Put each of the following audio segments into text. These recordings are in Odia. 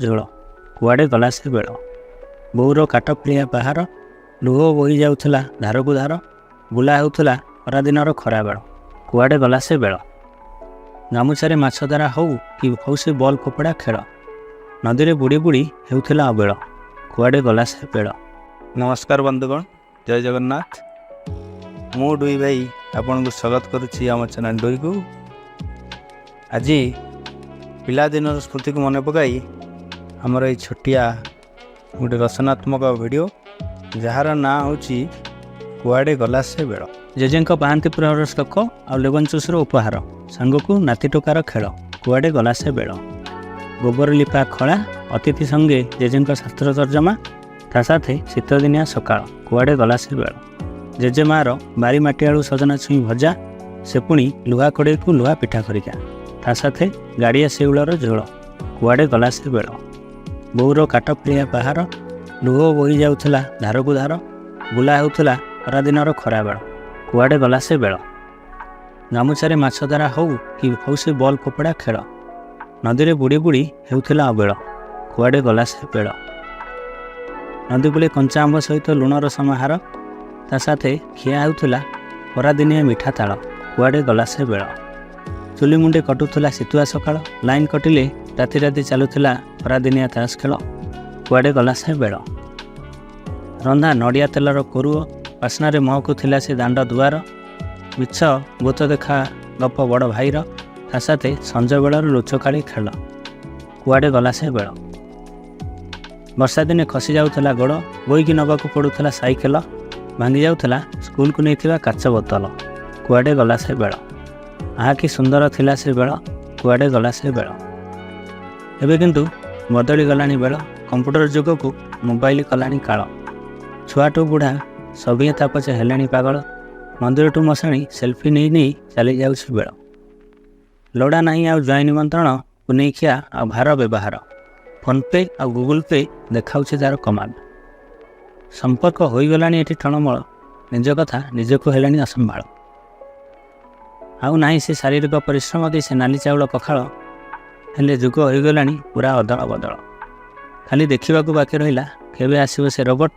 ଝୋଳ କୁଆଡ଼େ ଗଲା ସେ ବେଳ। ବୋଉର କାଠଫଳିଆ ପାହାର, ଲୁହ ବୋହି ଯାଉଥିଲା ଧାରକୁ ଧାର, ବୁଲା ହେଉଥିଲା ଖରାଦିନର ଖରାବେଳ, କୁଆଡ଼େ ଗଲା ସେ ବେଳ। ଗାମୁଛାରେ ମାଛ ଧରା ହଉ କି ହଉ ସେ ବଲ୍ ଫୋପଡ଼ା ଖେଳ, ନଦୀରେ ବୁଡ଼ି ବୁଡ଼ି ହେଉଥିଲା ଅବେଳ, କୁଆଡ଼େ ଗଲା ସେ ବେଳ। ନମସ୍କାର ବନ୍ଧୁଗଣ, ଜୟ ଜଗନ୍ନାଥ। ମୁଁ ଡୁଇ ଭାଇ ଆପଣଙ୍କୁ ସ୍ୱାଗତ କରୁଛି ଆମ ଚ୍ୟାନେଲ୍ ଡୁଇକୁ। ଆଜି ପିଲାଦିନର ସ୍ମୃତିକୁ ମନେ ପକାଇ ଆମର ଏଇ ଛୋଟିଆ ଗୋଟେ ରଚନାତ୍ମକ ଭିଡ଼ିଓ, ଯାହାର ନାଁ ହେଉଛି କୁଆଡ଼େ ଗଲା ସେ ବେଳ। ଜେଜେଙ୍କ ପାହାନ୍ତି ପୁରର ଶ୍ଲୋକ ଆଉ ଲେବନଚୁସ୍ର ଉପହାର, ସାଙ୍ଗକୁ ନାତି ଟୋକାର ଖେଳ, କୁଆଡ଼େ ଗଲା ସେ ବେଳ। ଗୋବର ଲିପା ଖଳା, ଅତିଥି ସଙ୍ଗେ ଜେଜେଙ୍କ ଶାସ୍ତ୍ର ତର୍ଜମା, ତା ସାଥେ ଶୀତଦିନିଆ ସକାଳ, କୁଆଡ଼େ ଗଲା ସେ ବେଳ। ଜେଜେମାର ବାରି ମାଟିଆଳୁ ସଜନା ଛୁଇଁ ଭଜା, ସେ ପୁଣି ଲୁହା କଡ଼େଇକୁ ଲୁହା ପିଠା ଖରିକା, ତା ସାଥେ ଗାଡ଼ିଆ ଶେଉଳର ଝୋଳ, କୁଆଡ଼େ ଗଲା ସେ ବେଳ। ବୋଉର କାଠଫଳିଆ ପାହାର, ଲୁହ ବୋହି ଯାଉଥିଲା ଧାରକୁ ଧାର, ବୁଲା ହେଉଥିଲା ଖରାଦିନର ଖରାବେଳ, କୁଆଡ଼େ ଗଲା ସେ ବେଳ। ଗାମୁଛାରେ ମାଛ ଧରା ହଉ କି ହଉ ସେ ବଲ୍ ଫୋପଡ଼ା ଖେଳ, ନଦୀରେ ବୁଡ଼ି ବୁଡ଼ି ହେଉଥିଲା ଅବେଳ, କୁଆଡ଼େ ଗଲା ସେ ବେଳ। ନଦୀ କୂଳେ କଞ୍ଚା ଆମ୍ବ ସହିତ ଲୁଣର ସମାହାର, ତା ସାଥେ ଖିଆ ହେଉଥିଲା ଖରାଦିନିଆ ମିଠା ତାଳ, କୁଆଡ଼େ ଗଲା ସେ ବେଳ। ଚୁଲି ମୁଣ୍ଡେ କଟୁଥିଲା ଶୀତୁଆ ସକାଳ, ଲାଇନ୍ କଟିଲେ ରାତି ରାତି ଚାଲୁଥିଲା ଖରାଦିନିଆ ତାସ୍ ଖେଳ, କୁଆଡ଼େ ଗଲା ସେ ବେଳ। ରନ୍ଧା ନଡ଼ିଆ ତେଲର କୋରୁଅ, ବାସ୍ନାରେ ମହକୁଥିଲା ସେ ଦାଣ୍ଡ ଦୁଆର, ମିଛ ଭୂତ ଦେଖା ଗପ ବଡ଼ ଭାଇର, ତା ସାଥେ ସଞ୍ଜବେଳର ଲୁଚକାଳି ଖେଳ, କୁଆଡ଼େ ଗଲା ସେ ବେଳ। ବର୍ଷା ଦିନେ ଖସି ଯାଉଥିଲା ଗୋଡ଼, ବୋଇକି ନେବାକୁ ପଡ଼ୁଥିଲା ସାଇକେଲ, ଭାଙ୍ଗି ଯାଉଥିଲା ସ୍କୁଲକୁ ନେଇଥିବା କାଚ ବୋତଲ, କୁଆଡ଼େ ଗଲା ସେ ବେଳ। ଆହା କି ସୁନ୍ଦର ଥିଲା ସେ ବେଳ, କୁଆଡ଼େ ଗଲା ସେ ବେଳ। ଏବେ କିନ୍ତୁ ବଦଳି ଗଲାଣି ବେଳ, କମ୍ପ୍ୟୁଟର ଯୁଗକୁ ମୋବାଇଲ କଲାଣି କାଳ, ଛୁଆଠୁ ବୁଢ଼ା ସଭିଏଁ ପଛେ ହେଲେଣି ପାଗଳ, ମନ୍ଦିରଠୁ ମଶାଣି ସେଲ୍ଫି ନେଇ ନେଇ ଚାଲି ଯାଉଛି ବେଳ। ଲୋଡ଼ା ନାହିଁ ଆଉ ଜ୍ୱାଇଁ ନିମନ୍ତ୍ରଣ, କୁନେଇଖିଆ ଆଉ ଭାର ବ୍ୟବହାର, ଫୋନ୍ପେ ଆଉ ଗୁଗୁଲ୍ ପେ ଦେଖାଉଛି ତା'ର କମାଲ। ସମ୍ପର୍କ ହୋଇଗଲାଣି ଏଠି ଟଣମଳ, ନିଜ କଥା ନିଜକୁ ହେଲାଣି ଅସମ୍ଭାଳ। ଆଉ ନାହିଁ ସେ ଶାରୀରିକ ପରିଶ୍ରମ ଦେଇ ସେ ନାଲି ଚାଉଳ ପଖାଳ, ହେଲେ ଯୁଗ ହୋଇଗଲାଣି ପୁରା ଅଦଳ ବଦଳ। ଖାଲି ଦେଖିବାକୁ ବାକି ରହିଲା କେବେ ଆସିବ ସେ ରୋବଟ,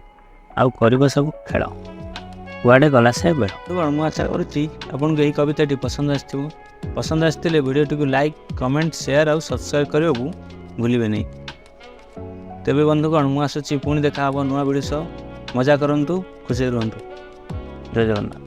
ଆଉ କରିବ ସବୁ ଖେଳ, କୁଆଡ଼େ ଗଲା ସେ ବେଳ। ମୁଁ ଆଶା କରୁଛି ଆପଣଙ୍କୁ ଏହି କବିତାଟି ପସନ୍ଦ ଆସିଥିବ। ପସନ୍ଦ ଆସିଥିଲେ ଭିଡ଼ିଓଟିକୁ ଲାଇକ୍, କମେଣ୍ଟ, ସେୟାର ଆଉ ସବସ୍କ୍ରାଇବ୍ କରିବାକୁ ଭୁଲିବେ ନାହିଁ। ତେବେ ବନ୍ଧୁଗଣ, ମୁଁ ଆସୁଛି ପୁଣି ଦେଖା ହେବ ନୂଆ ଭିଡ଼ିଓ ସହ। ମଜା କରନ୍ତୁ, ଖୁସିରେ ରୁହନ୍ତୁ। ଜୟ ଜଗନ୍ନାଥ।